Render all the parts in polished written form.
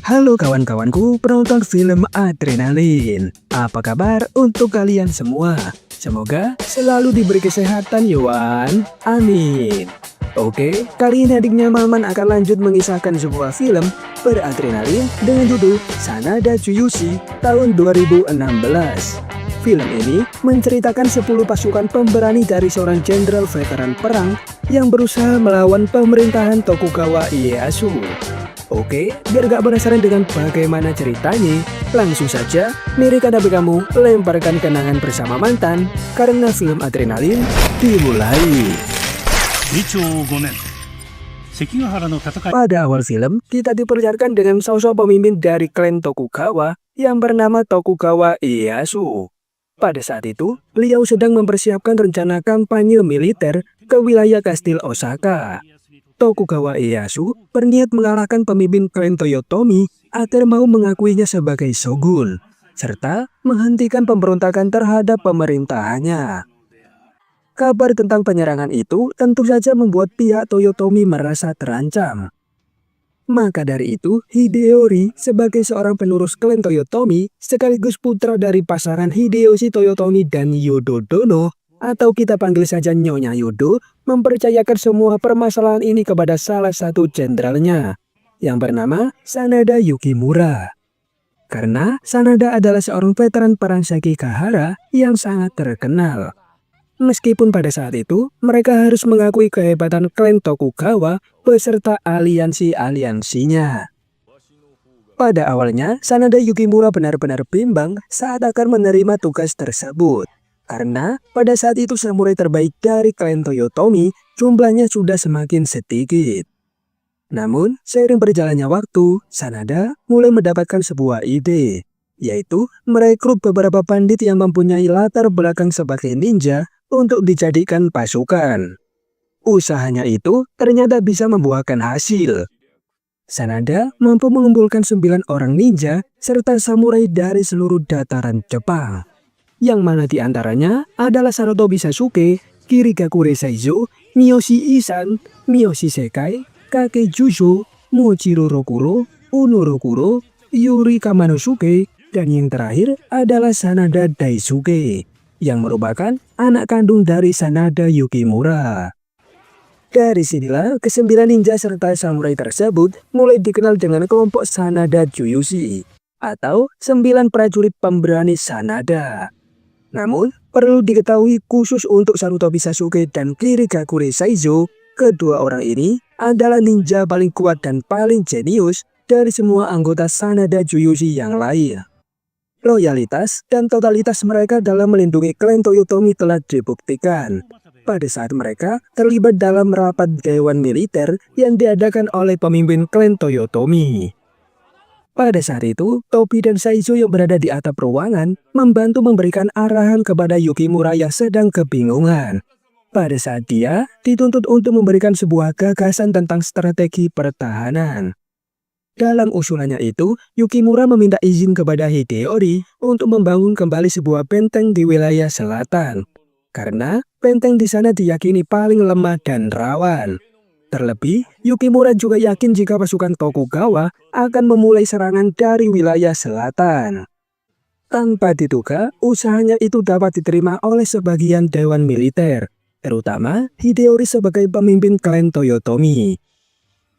Halo kawan-kawanku penonton film Adrenalin. Apa kabar untuk kalian semua? Semoga selalu diberi kesehatan Yuan. Amin. Oke, kali ini adiknya Maman akan lanjut mengisahkan sebuah film beradrenalin dengan judul Sanada Tsuyoshi tahun 2016. Film ini menceritakan 10 pasukan pemberani dari seorang jenderal veteran perang yang berusaha melawan pemerintahan Tokugawa Ieyasu. Oke, biar gak penasaran dengan bagaimana ceritanya, langsung saja mari HP kamu lemparkan kenangan bersama mantan, karena film Adrenalin dimulai. Pada awal film, kita diperlihatkan dengan sosok pemimpin dari klan Tokugawa yang bernama Tokugawa Ieyasu. Pada saat itu, beliau sedang mempersiapkan rencana kampanye militer ke wilayah Kastil Osaka. Tokugawa Ieyasu berniat mengalahkan pemimpin klan Toyotomi agar mau mengakuinya sebagai shogun, serta menghentikan pemberontakan terhadap pemerintahannya. Kabar tentang penyerangan itu tentu saja membuat pihak Toyotomi merasa terancam. Maka dari itu, Hideyori sebagai seorang penerus klan Toyotomi sekaligus putra dari pasangan Hideyoshi Toyotomi dan Yododono, atau kita panggil saja Nyonya Yodo, mempercayakan semua permasalahan ini kepada salah satu jenderalnya yang bernama Sanada Yukimura. Karena Sanada adalah seorang veteran perang Sekigahara yang sangat terkenal. Meskipun pada saat itu mereka harus mengakui kehebatan klan Tokugawa beserta aliansi-aliansinya. Pada awalnya, Sanada Yukimura benar-benar bimbang saat akan menerima tugas tersebut. Karena pada saat itu samurai terbaik dari klan Toyotomi jumlahnya sudah semakin sedikit. Namun, seiring berjalannya waktu, Sanada mulai mendapatkan sebuah ide, yaitu merekrut beberapa pandit yang mempunyai latar belakang sebagai ninja untuk dijadikan pasukan. Usahanya itu ternyata bisa membuahkan hasil. Sanada mampu mengumpulkan 9 orang ninja serta samurai dari seluruh dataran Jepang, yang mana diantaranya adalah Sarutobi Sasuke, Kirigakure Saizo, Miyoshi Isan, Miyoshi Sekai, Kake Jusho, Mochiro Rokuro, Uno Rokuro, Yuri Kamanosuke, dan yang terakhir adalah Sanada Daisuke, yang merupakan anak kandung dari Sanada Yukimura. Dari sinilah ke-9 ninja serta samurai tersebut mulai dikenal dengan kelompok Sanada Tsuyoshi, atau 9 prajurit pemberani Sanada. Namun, perlu diketahui khusus untuk Sarutobi Sasuke dan Kirigakure Saizo, kedua orang ini adalah ninja paling kuat dan paling jenius dari semua anggota Sanada Tsuyoshi yang lain. Loyalitas dan totalitas mereka dalam melindungi klan Toyotomi telah dibuktikan pada saat mereka terlibat dalam rapat dewan militer yang diadakan oleh pemimpin klan Toyotomi. Pada saat itu, Tobi dan Saizo yang berada di atap ruangan membantu memberikan arahan kepada Yukimura yang sedang kebingungan. Pada saat dia dituntut untuk memberikan sebuah gagasan tentang strategi pertahanan. Dalam usulannya itu, Yukimura meminta izin kepada Hideyori untuk membangun kembali sebuah benteng di wilayah selatan. Karena benteng di sana diyakini paling lemah dan rawan. Terlebih, Yukimura juga yakin jika pasukan Tokugawa akan memulai serangan dari wilayah selatan. Tanpa diduga, usahanya itu dapat diterima oleh sebagian dewan militer, terutama Hideyori sebagai pemimpin klan Toyotomi.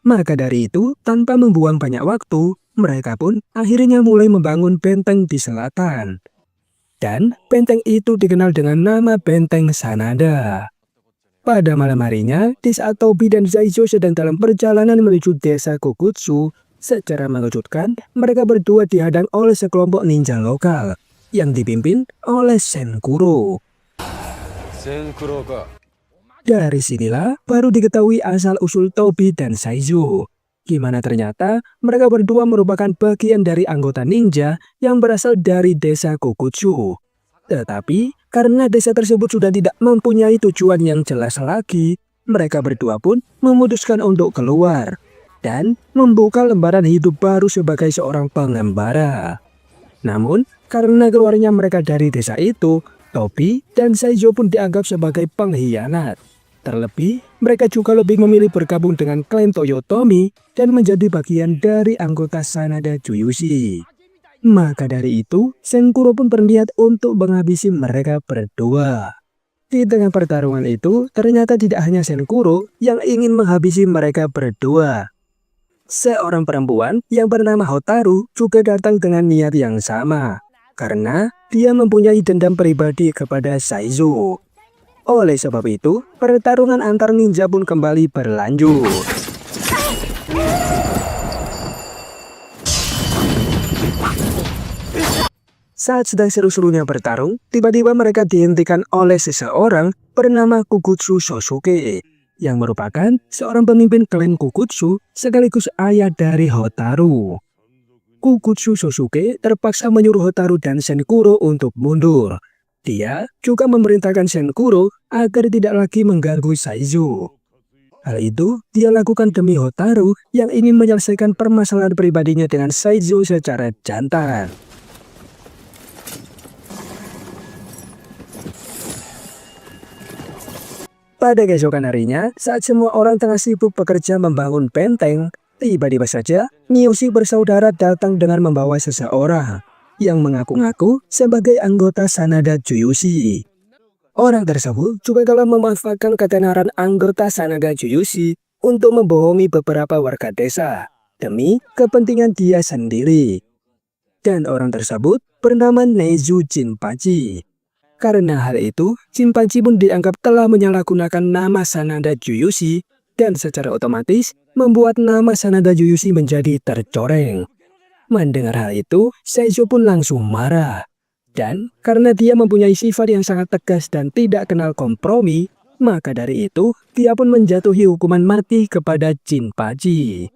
Maka dari itu, tanpa membuang banyak waktu, mereka pun akhirnya mulai membangun benteng di selatan. Dan benteng itu dikenal dengan nama Benteng Sanada. Pada malam harinya, di saat Tobi dan Saizo sedang dalam perjalanan menuju desa Kokutsu, secara mengejutkan, mereka berdua dihadang oleh sekelompok ninja lokal yang dipimpin oleh Senkuro. Dari sinilah baru diketahui asal-usul Tobi dan Saizo. Gimana ternyata mereka berdua merupakan bagian dari anggota ninja yang berasal dari desa Kokutsu. Tetapi, karena desa tersebut sudah tidak mempunyai tujuan yang jelas lagi, mereka berdua pun memutuskan untuk keluar dan membuka lembaran hidup baru sebagai seorang pengembara. Namun, karena keluarnya mereka dari desa itu, Tobi dan Saizo pun dianggap sebagai pengkhianat. Terlebih, mereka juga lebih memilih bergabung dengan klan Toyotomi dan menjadi bagian dari anggota Sanada Juyushi. Maka dari itu, Senkuro pun berniat untuk menghabisi mereka berdua. Di tengah pertarungan itu, ternyata tidak hanya Senkuro yang ingin menghabisi mereka berdua. Seorang perempuan yang bernama Hotaru juga datang dengan niat yang sama, karena dia mempunyai dendam pribadi kepada Saizo. Oleh sebab itu, pertarungan antar ninja pun kembali berlanjut. Saat sedang seru-serunya bertarung, tiba-tiba mereka dihentikan oleh seseorang bernama Kukutsu Sosuke, yang merupakan seorang pemimpin klan Kukutsu sekaligus ayah dari Hotaru. Kukutsu Sosuke terpaksa menyuruh Hotaru dan Senkuro untuk mundur. Dia juga memerintahkan Senkuro agar tidak lagi mengganggu Saizo. Hal itu dia lakukan demi Hotaru yang ingin menyelesaikan permasalahan pribadinya dengan Saizo secara jantan. Pada keesokan harinya, saat semua orang tengah sibuk bekerja membangun benteng, tiba-tiba saja Miyoshi bersaudara datang dengan membawa seseorang yang mengaku-ngaku sebagai anggota Sanada Juyushi. Orang tersebut juga telah memanfaatkan ketenaran anggota Sanada Juyushi untuk membohongi beberapa warga desa demi kepentingan dia sendiri. Dan orang tersebut bernama Nezu Jinpachi. Karena hal itu, Jinpachi pun dianggap telah menyalahgunakan nama Sanada Juyushi dan secara otomatis membuat nama Sanada Juyushi menjadi tercoreng. Mendengar hal itu, Saizo pun langsung marah. Dan karena dia mempunyai sifat yang sangat tegas dan tidak kenal kompromi, maka dari itu dia pun menjatuhi hukuman mati kepada Jinpachi.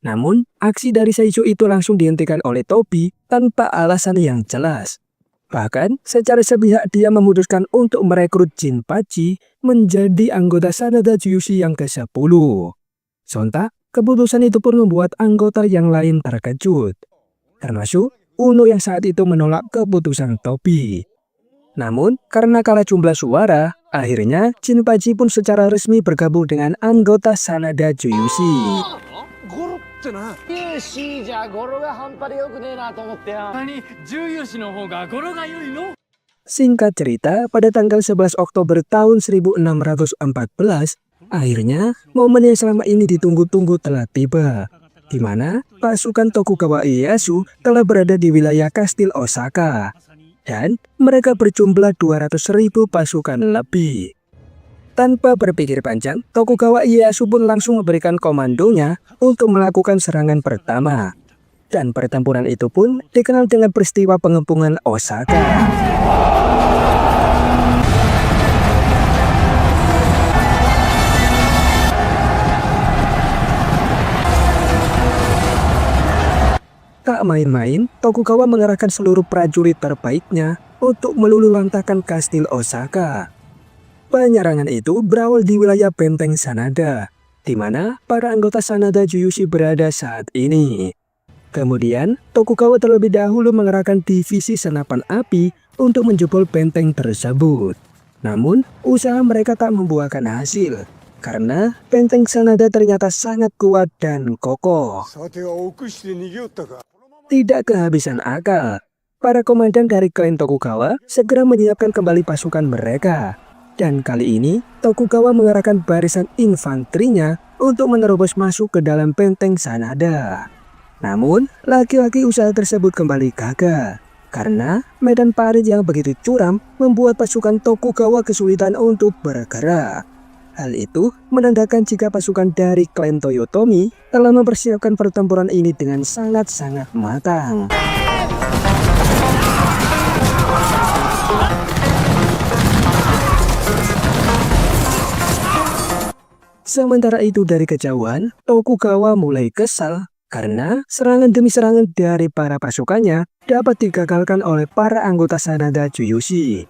Namun, aksi dari Saizo itu langsung dihentikan oleh Tobi tanpa alasan yang jelas. Bahkan, secara sepihak dia memutuskan untuk merekrut Jinpachi menjadi anggota Sanada Juyushi yang ke-10. Sontak, keputusan itu pun membuat anggota yang lain terkejut, termasuk Uno yang saat itu menolak keputusan Tobi. Namun, karena kalah jumlah suara, akhirnya Jinpachi pun secara resmi bergabung dengan anggota Sanada Juyushi. Singkat cerita, pada tanggal 11 Oktober tahun 1614, akhirnya momen yang selama ini ditunggu-tunggu telah tiba, di mana pasukan Tokugawa Ieyasu telah berada di wilayah Kastil Osaka, dan mereka berjumlah 200.000 pasukan lebih. Tanpa berpikir panjang, Tokugawa Ieyasu pun langsung memberikan komandonya untuk melakukan serangan pertama. Dan pertempuran itu pun dikenal dengan peristiwa pengepungan Osaka. Tak main-main, Tokugawa mengerahkan seluruh prajurit terbaiknya untuk meluluhlantahkan Kastil Osaka. Penyerangan itu berawal di wilayah Benteng Sanada, di mana para anggota Sanada Juyushi berada saat ini. Kemudian, Tokugawa terlebih dahulu mengerahkan divisi senapan api untuk menjebol benteng tersebut. Namun, usaha mereka tak membuahkan hasil, karena benteng Sanada ternyata sangat kuat dan kokoh. Tidak kehabisan akal, para komandan dari klan Tokugawa segera menyiapkan kembali pasukan mereka. Dan kali ini, Tokugawa mengerahkan barisan infanterinya untuk menerobos masuk ke dalam benteng Sanada. Namun, lagi-lagi usaha tersebut kembali gagal, karena medan parit yang begitu curam membuat pasukan Tokugawa kesulitan untuk bergerak. Hal itu menandakan jika pasukan dari klan Toyotomi telah mempersiapkan pertempuran ini dengan sangat-sangat matang. Sementara itu dari kejauhan, Tokugawa mulai kesal karena serangan demi serangan dari para pasukannya dapat digagalkan oleh para anggota Sanada Juyushi.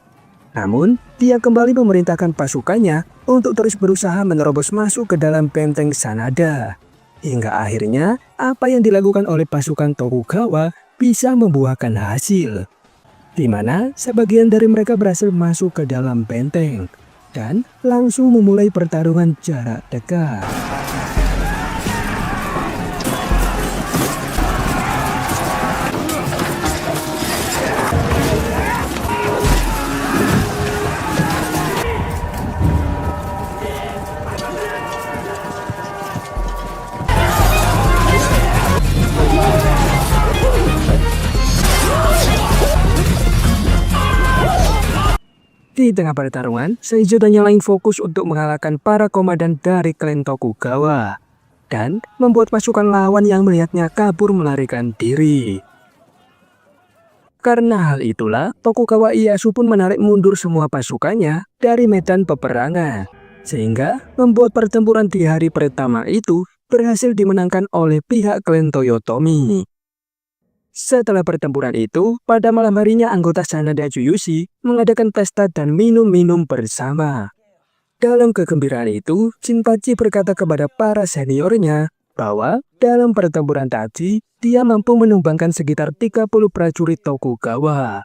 Namun, dia kembali memerintahkan pasukannya untuk terus berusaha menerobos masuk ke dalam benteng Sanada. Hingga akhirnya, apa yang dilakukan oleh pasukan Tokugawa bisa membuahkan hasil, di mana sebagian dari mereka berhasil masuk ke dalam benteng. dan langsung memulai pertarungan jarak dekat. Di tengah pertarungan, Saizo dan yang lain fokus untuk mengalahkan para komandan dari klan Tokugawa dan membuat pasukan lawan yang melihatnya kabur melarikan diri. Karena hal itulah, Tokugawa Ieyasu pun menarik mundur semua pasukannya dari medan peperangan, sehingga membuat pertempuran di hari pertama itu berhasil dimenangkan oleh pihak klan Toyotomi. Setelah pertempuran itu, pada malam harinya anggota Sanada Juyushi mengadakan pesta dan minum-minum bersama. Dalam kegembiraan itu, Jinpachi berkata kepada para seniornya bahwa dalam pertempuran tadi, dia mampu menumbangkan sekitar 30 prajurit Tokugawa.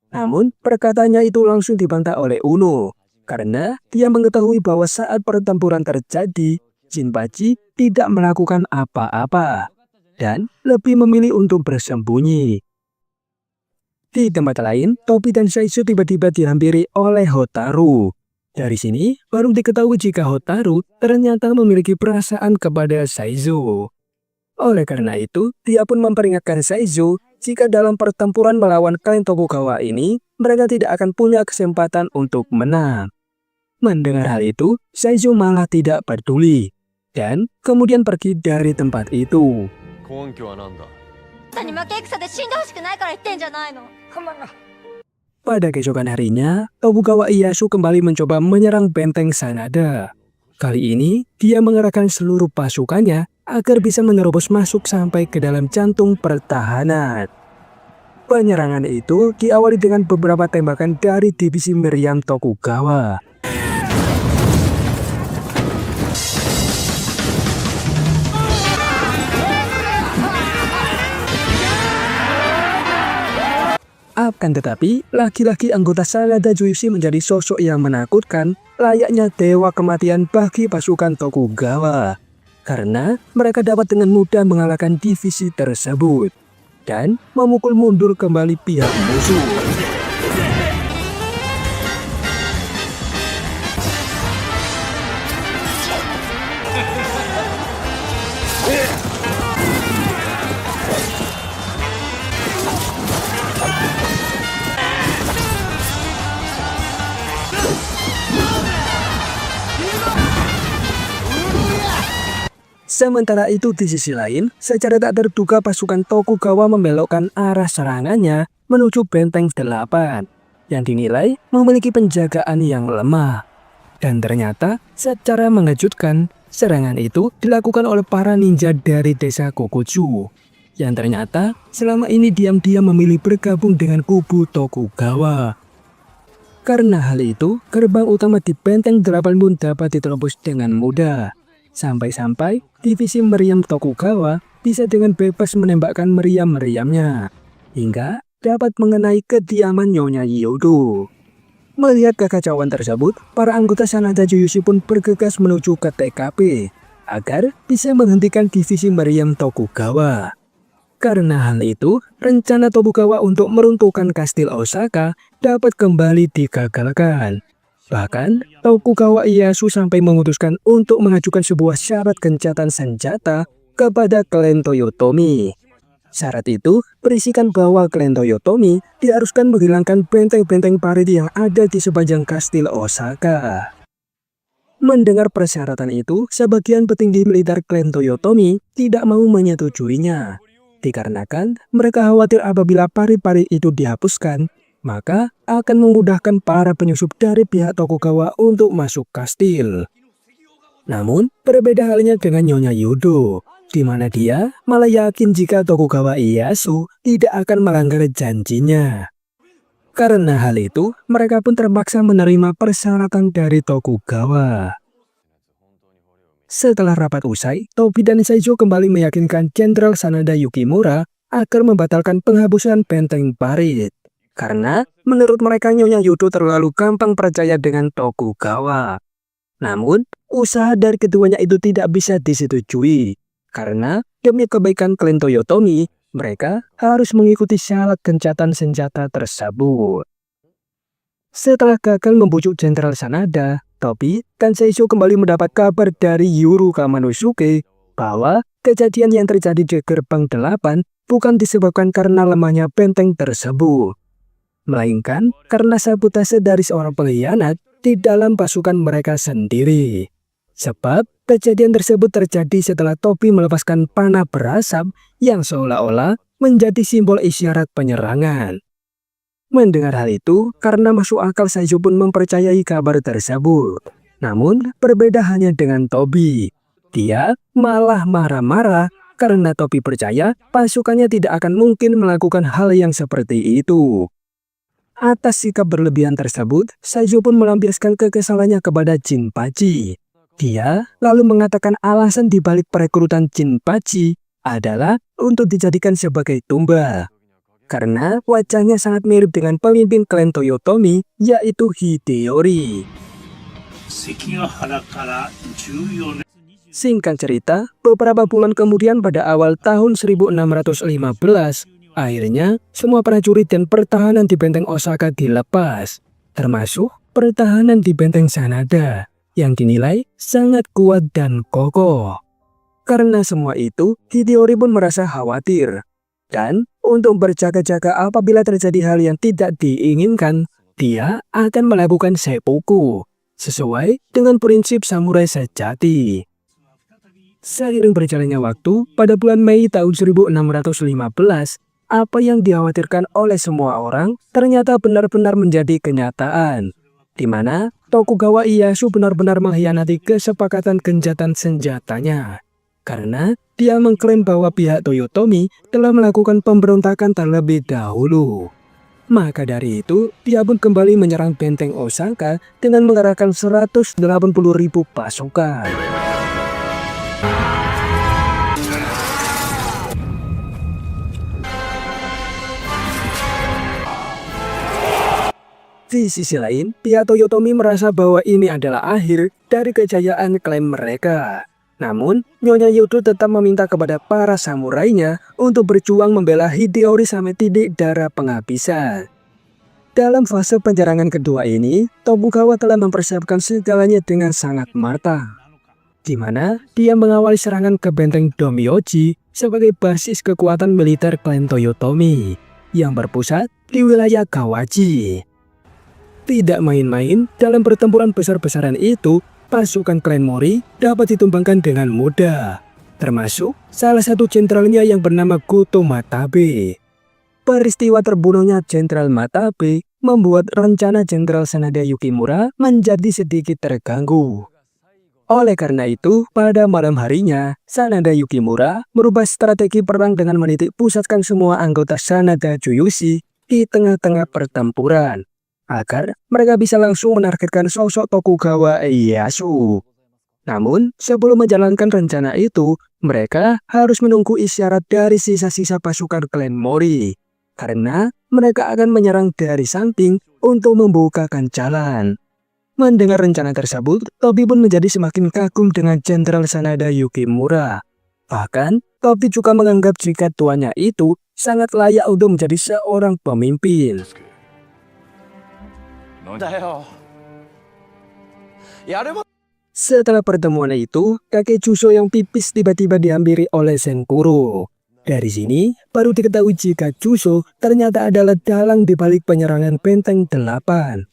Namun, perkataannya itu langsung dibantah oleh Uno, karena dia mengetahui bahwa saat pertempuran terjadi, Jinpachi tidak melakukan apa-apa dan lebih memilih untuk bersembunyi. Di tempat lain, Tobi dan Saizo tiba-tiba dihampiri oleh Hotaru. Dari sini, baru diketahui jika Hotaru ternyata memiliki perasaan kepada Saizo. Oleh karena itu, dia pun memperingatkan Saizo jika dalam pertempuran melawan klan Tokugawa ini, mereka tidak akan punya kesempatan untuk menang. Mendengar hal itu, Saizo malah tidak peduli, dan kemudian pergi dari tempat itu. Pada keesokan harinya, Tokugawa Ieyasu kembali mencoba menyerang benteng Sanada. Kali ini, dia mengerahkan seluruh pasukannya agar bisa menerobos masuk sampai ke dalam jantung pertahanan. Penyerangan itu diawali dengan beberapa tembakan dari divisi meriam Tokugawa. Akan tetapi, laki-laki anggota Sanada Juyushi menjadi sosok yang menakutkan, layaknya dewa kematian bagi pasukan Tokugawa. Karena mereka dapat dengan mudah mengalahkan divisi tersebut dan memukul mundur kembali pihak musuh. Sementara itu di sisi lain, secara tak terduga pasukan Tokugawa membelokkan arah serangannya menuju benteng 8 yang dinilai memiliki penjagaan yang lemah. Dan ternyata secara mengejutkan, serangan itu dilakukan oleh para ninja dari desa Kokuju yang ternyata selama ini diam-diam memilih bergabung dengan kubu Tokugawa. Karena hal itu, gerbang utama di benteng 8 pun dapat diterobos dengan mudah. Sampai-sampai divisi meriam Tokugawa bisa dengan bebas menembakkan meriam-meriamnya hingga dapat mengenai kediaman Nyonya Yodo. Melihat kekacauan tersebut, para anggota Sanada Juyushi pun bergegas menuju ke TKP agar bisa menghentikan divisi meriam Tokugawa. Karena hal itu, rencana Tokugawa untuk meruntuhkan kastil Osaka dapat kembali digagalkan. Bahkan, Tokugawa Ieyasu sampai memutuskan untuk mengajukan sebuah syarat gencatan senjata kepada klan Toyotomi. Syarat itu berisikan bahwa klan Toyotomi diharuskan menghilangkan benteng-benteng parit yang ada di sepanjang kastil Osaka. Mendengar persyaratan itu, sebagian petinggi militer klan Toyotomi tidak mau menyetujuinya. Dikarenakan mereka khawatir apabila parit-parit itu dihapuskan, maka akan memudahkan para penyusup dari pihak Tokugawa untuk masuk kastil. Namun, berbeda halnya dengan Nyonya Yodo, di mana dia malah yakin jika Tokugawa Ieyasu tidak akan melanggar janjinya. Karena hal itu, mereka pun terpaksa menerima persyaratan dari Tokugawa. Setelah rapat usai, Tobi dan Saizo kembali meyakinkan Jenderal Sanada Yukimura agar membatalkan penghapusan benteng parit. Karena menurut mereka Nyonya Yudo terlalu gampang percaya dengan Tokugawa. Namun, usaha dari keduanya itu tidak bisa disetujui. Karena demi kebaikan klan Toyotomi, mereka harus mengikuti syarat gencatan senjata tersebut. Setelah gagal membujuk Jenderal Sanada, Tobi dan Seiso kembali mendapat kabar dari Yuru Kamanosuke bahwa kejadian yang terjadi di gerbang 8 bukan disebabkan karena lemahnya benteng tersebut, melainkan karena sabotase dari seorang pengkhianat di dalam pasukan mereka sendiri. Sebab kejadian tersebut terjadi setelah Tobi melepaskan panah berasap yang seolah-olah menjadi simbol isyarat penyerangan. Mendengar hal itu, karena masuk akal Saizo pun mempercayai kabar tersebut. Namun, berbeda hanya dengan Tobi. Dia malah marah-marah karena Tobi percaya pasukannya tidak akan mungkin melakukan hal yang seperti itu. Atas sikap berlebihan tersebut, Saizo pun melampiaskan kekesalannya kepada Jinpachi. Dia lalu mengatakan alasan dibalik perekrutan Jinpachi adalah untuk dijadikan sebagai tumbal. Karena wajahnya sangat mirip dengan pemimpin klan Toyotomi, yaitu Hideyori. Singkat cerita, beberapa bulan kemudian pada awal tahun 1615, akhirnya semua prajurit dan pertahanan di benteng Osaka dilepas, termasuk pertahanan di benteng Sanada, yang dinilai sangat kuat dan kokoh. Karena semua itu, Hideyori pun merasa khawatir. Dan untuk berjaga-jaga apabila terjadi hal yang tidak diinginkan, dia akan melakukan seppuku, sesuai dengan prinsip samurai sejati. Seiring berjalannya waktu, pada bulan Mei tahun 1615, apa yang dikhawatirkan oleh semua orang ternyata benar-benar menjadi kenyataan, di mana Tokugawa Ieyasu benar-benar mengkhianati kesepakatan gencatan senjatanya. Karena dia mengklaim bahwa pihak Toyotomi telah melakukan pemberontakan terlebih dahulu. Maka dari itu, dia pun kembali menyerang benteng Osaka dengan mengerahkan 180.000 pasukan. Di sisi lain, pihak Toyotomi merasa bahwa ini adalah akhir dari kejayaan klaim mereka. Namun, Nyonya Yudo tetap meminta kepada para samurainya untuk berjuang membela Hideyori sampai titik darah penghabisan. Dalam fase penyerangan kedua ini, Tokugawa telah mempersiapkan segalanya dengan sangat matang, di mana dia mengawali serangan ke benteng Domyoji sebagai basis kekuatan militer klan Toyotomi yang berpusat di wilayah Kawaji. Tidak main-main, dalam pertempuran besar-besaran itu, pasukan klan Mori dapat ditumbangkan dengan mudah, termasuk salah satu jenderalnya yang bernama Goto Matabe. Peristiwa terbunuhnya Jenderal Matabe membuat rencana Jenderal Sanada Yukimura menjadi sedikit terganggu. Oleh karena itu, pada malam harinya, Sanada Yukimura merubah strategi perang dengan menitik pusatkan semua anggota Sanada Juyushi di tengah-tengah pertempuran, agar mereka bisa langsung menargetkan sosok Tokugawa Ieyasu. Namun, sebelum menjalankan rencana itu, mereka harus menunggu isyarat dari sisa-sisa pasukan klan Mori, karena mereka akan menyerang dari samping untuk membukakan jalan. Mendengar rencana tersebut, Tobi pun menjadi semakin kagum dengan Jenderal Sanada Yukimura. Bahkan, Tobi juga menganggap jika tuannya itu sangat layak untuk menjadi seorang pemimpin. Setelah pertemuan itu, kakek Juso yang pipis tiba-tiba dihampiri oleh Senkuro. Dari sini, baru diketahui jika Juso ternyata adalah dalang di balik penyerangan benteng 8.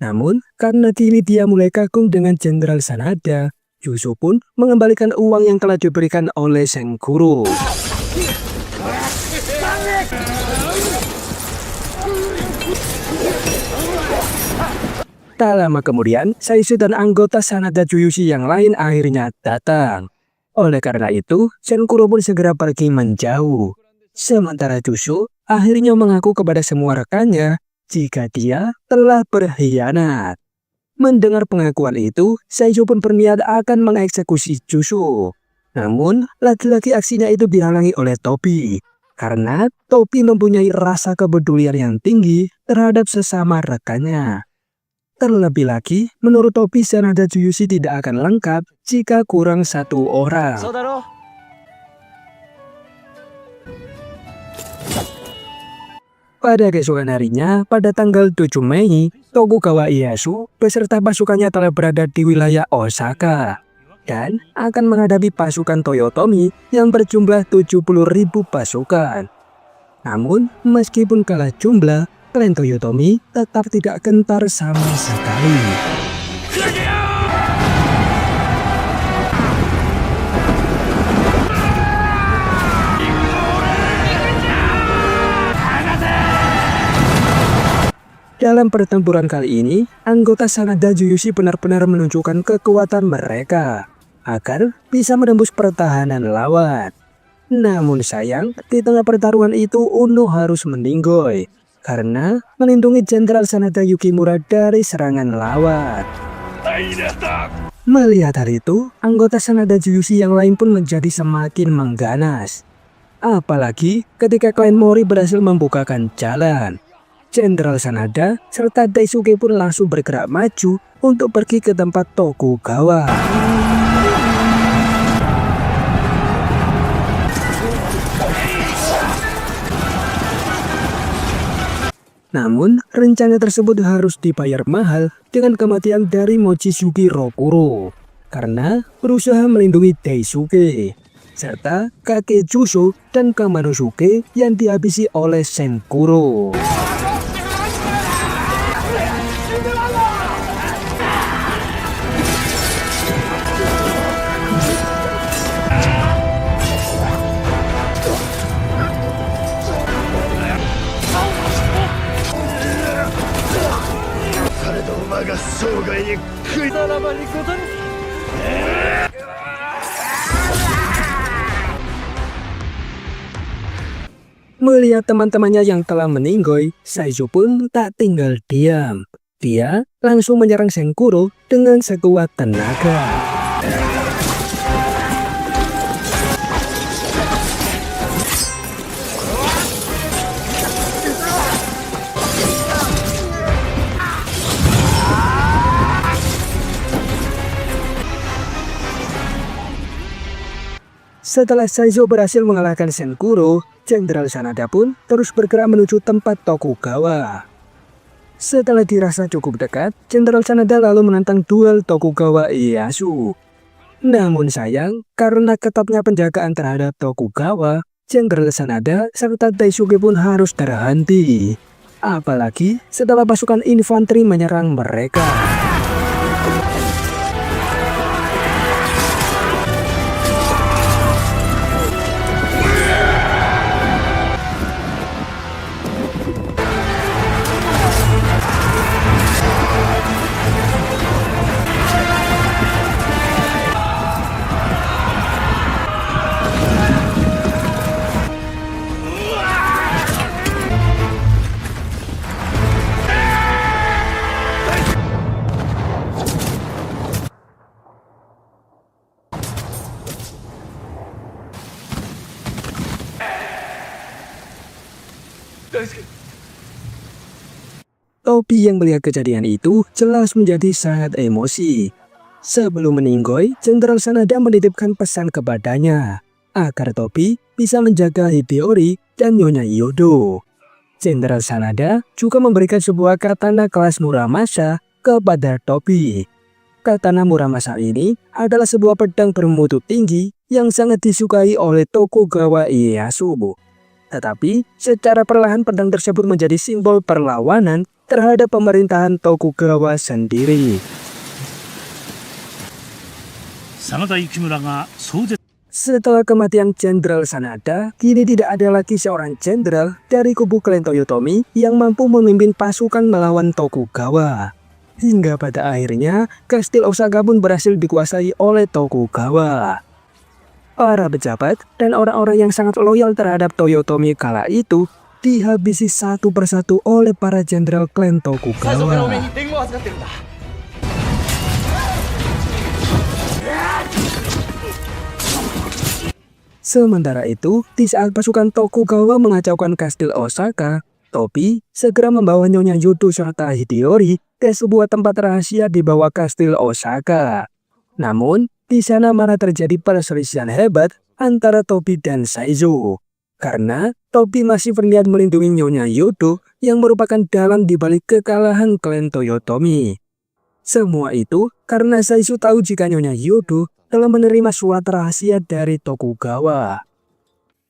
Namun, karena kini dia mulai kagum dengan Jenderal Sanada, Juso pun mengembalikan uang yang telah diberikan oleh Senkuro. Tak lama kemudian, Saizo dan anggota Sanada Juyushi yang lain akhirnya datang. Oleh karena itu, Senkuro pun segera pergi menjauh. Sementara Juso akhirnya mengaku kepada semua rekannya jika dia telah berkhianat. Mendengar pengakuan itu, Saizo pun berniat akan mengeksekusi Juso. Namun, lagi-lagi aksinya itu dihalangi oleh Tobi. karena Tobi mempunyai rasa kepedulian yang tinggi terhadap sesama rekannya. Terlebih lagi, menurut Tobi Sanada Tsuyoshi tidak akan lengkap jika kurang satu orang. Pada keesokan harinya, pada tanggal 7 Mei, Tokugawa Ieyasu beserta pasukannya telah berada di wilayah Osaka dan akan menghadapi pasukan Toyotomi yang berjumlah 70.000 pasukan. Namun, meskipun kalah jumlah, klan Toyotomi tetap tidak gentar sama sekali. Dalam pertempuran kali ini, anggota Sanada Tsuyoshi benar-benar menunjukkan kekuatan mereka agar bisa menembus pertahanan lawan. Namun sayang, di tengah pertarungan itu Uno harus meninggoy karena melindungi Jenderal Sanada Yukimura dari serangan lawan. Melihat hal itu, anggota Sanada Tsuyoshi yang lain pun menjadi semakin mengganas. Apalagi ketika klan Mori berhasil membukakan jalan. Jenderal Sanada serta Daisuke pun langsung bergerak maju untuk pergi ke tempat Tokugawa. Namun, rencana tersebut harus dibayar mahal dengan kematian dari Mochizuki Rokuro karena berusaha melindungi Daisuke, serta kakek Jusho dan Kamanosuke yang dihabisi oleh Senkuro. Melihat teman-temannya yang telah meninggoy, Saizo pun tak tinggal diam. Dia langsung menyerang Senkuro dengan sekuat tenaga. Setelah Saizo berhasil mengalahkan Senkuro, Jenderal Sanada pun terus bergerak menuju tempat Tokugawa. Setelah dirasa cukup dekat, Jenderal Sanada lalu menantang duel Tokugawa Ieyasu. Namun sayang, karena ketatnya penjagaan terhadap Tokugawa, Jenderal Sanada serta Daisuke pun harus terhenti. Apalagi setelah pasukan infanteri menyerang mereka. Tobi yang melihat kejadian itu jelas menjadi sangat emosi. Sebelum meninggoy, Jenderal Sanada menitipkan pesan kepadanya agar Tobi bisa menjaga Hideyori dan Nyonya Yodo. Jenderal Sanada juga memberikan sebuah katana kelas Muramasa kepada Tobi. Katana Muramasa ini adalah sebuah pedang bermutu tinggi yang sangat disukai oleh Tokugawa Ieyasu. Tetapi secara perlahan pedang tersebut menjadi simbol perlawanan terhadap pemerintahan Tokugawa sendiri. Setelah kematian Jenderal Sanada, kini tidak ada lagi seorang jenderal dari kubu klan Toyotomi yang mampu memimpin pasukan melawan Tokugawa. Hingga pada akhirnya, kastil Osaka pun berhasil dikuasai oleh Tokugawa. Para pejabat dan orang-orang yang sangat loyal terhadap Toyotomi kala itu dihabisi satu persatu oleh para jenderal klan Tokugawa. Sementara itu, di saat pasukan Tokugawa mengacaukan kastil Osaka, Tobi segera membawa Nyonya Yudo serta Hideyori ke sebuah tempat rahasia di bawah kastil Osaka. Namun, di sana malah terjadi perselisihan hebat antara Tobi dan Saizo. Karena Tobi masih berniat melindungi Nyonya Yudo yang merupakan dalang dibalik kekalahan klan Toyotomi. Semua itu karena Saizo tahu jika Nyonya Yudo telah menerima surat rahasia dari Tokugawa.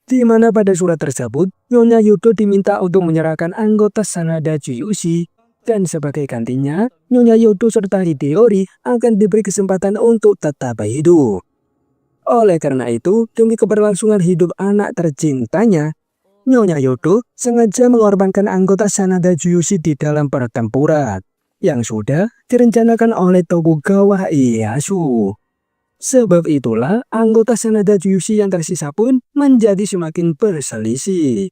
Di mana pada surat tersebut, Nyonya Yudo diminta untuk menyerahkan anggota Sanada Juyushi, dan sebagai gantinya, Nyonya Yudo serta Hideyori akan diberi kesempatan untuk tetap hidup. Oleh karena itu, demi keberlangsungan hidup anak tercintanya, Nyonya Yudo sengaja mengorbankan anggota Sanada Juyushi di dalam pertempuran yang sudah direncanakan oleh Tokugawa Ieyasu. Sebab itulah anggota Sanada Juyushi yang tersisa pun menjadi semakin berselisih.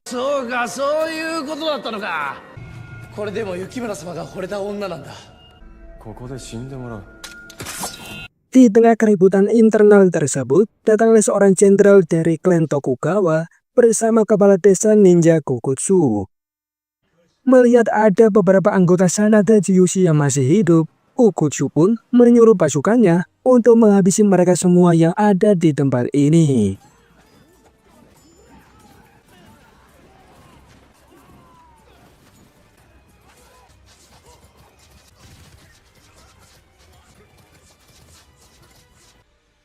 Di tengah keributan internal tersebut, datanglah seorang jenderal dari klan Tokugawa bersama kepala desa ninja Kokutsu. Melihat ada beberapa anggota Sanada Juyushi yang masih hidup, Kokutsu pun menyuruh pasukannya untuk menghabisi mereka semua yang ada di tempat ini.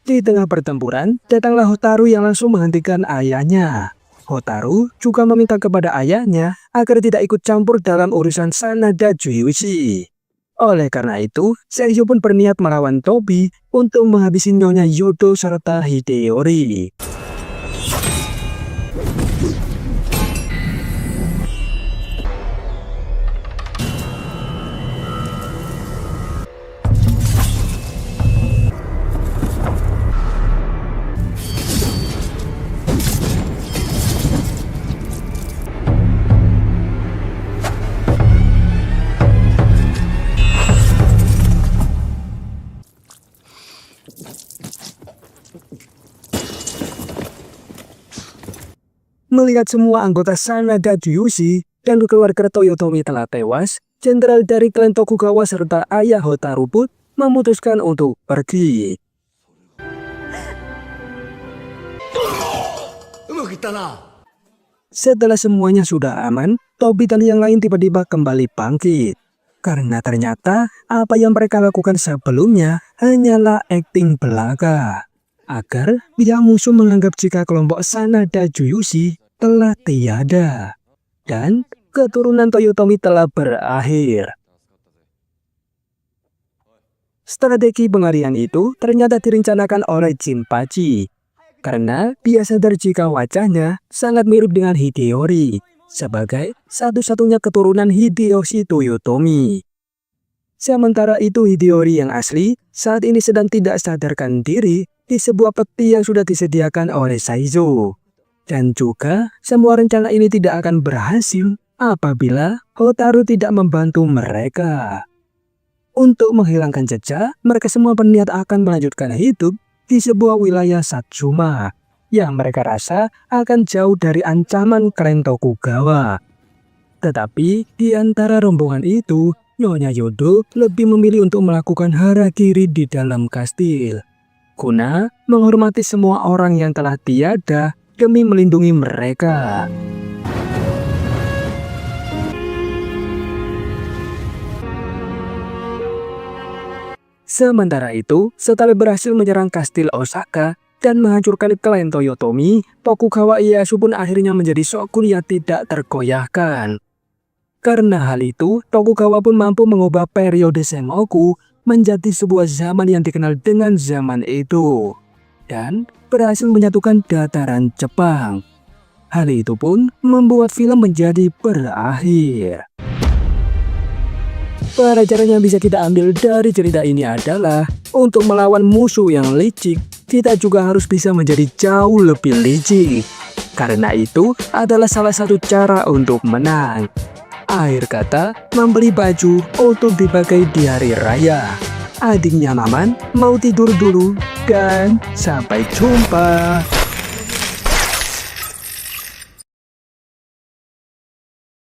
Di tengah pertempuran, datanglah Hotaru yang langsung menghentikan ayahnya. Hotaru juga meminta kepada ayahnya agar tidak ikut campur dalam urusan Sanada Juyushi. Oleh karena itu, Seiyu pun berniat melawan Tobi untuk menghabisi Nyonya Yudo serta Hideyori. Melihat semua anggota Sanada Juyushi dan keluarga Toyotomi telah tewas, jenderal dari klan Tokugawa serta ayah Hotaru pun memutuskan untuk pergi. Setelah semuanya sudah aman, Tobi dan yang lain tiba-tiba kembali bangkit. Karena ternyata apa yang mereka lakukan sebelumnya hanyalah akting belaka. Agar pihak musuh menganggap jika kelompok Sanada Juyushi telah tiada dan keturunan Toyotomi telah berakhir. Strategi pengalihan itu ternyata direncanakan oleh Jinpachi karena dia sadar jika wajahnya sangat mirip dengan Hideyori sebagai satu-satunya keturunan Hideyoshi Toyotomi. Sementara itu Hideyori yang asli saat ini sedang tidak sadarkan diri di sebuah peti yang sudah disediakan oleh Saizo. Dan juga semua rencana ini tidak akan berhasil apabila Hotaru tidak membantu mereka. Untuk menghilangkan jejak, mereka semua berniat akan melanjutkan hidup di sebuah wilayah Satsuma yang mereka rasa akan jauh dari ancaman klan Tokugawa. Tetapi di antara rombongan itu, Nyonya Yudo lebih memilih untuk melakukan harakiri di dalam kastil guna menghormati semua orang yang telah tiada demi melindungi mereka. Sementara itu, setelah berhasil menyerang kastil Osaka dan menghancurkan klan Toyotomi, Tokugawa Ieyasu pun akhirnya menjadi shogun yang tidak tergoyahkan. Karena hal itu, Tokugawa pun mampu mengubah periode Sengoku menjadi sebuah zaman yang dikenal dengan zaman Edo dan berhasil menyatukan dataran Jepang. Hal itu pun membuat film menjadi berakhir. Pelajaran yang bisa kita ambil dari cerita ini adalah untuk melawan musuh yang licik, kita juga harus bisa menjadi jauh lebih licik. Karena itu adalah salah satu cara untuk menang. Akhir kata, membeli baju untuk dipakai di hari raya. Adiknya Maman mau tidur dulu dan sampai jumpa.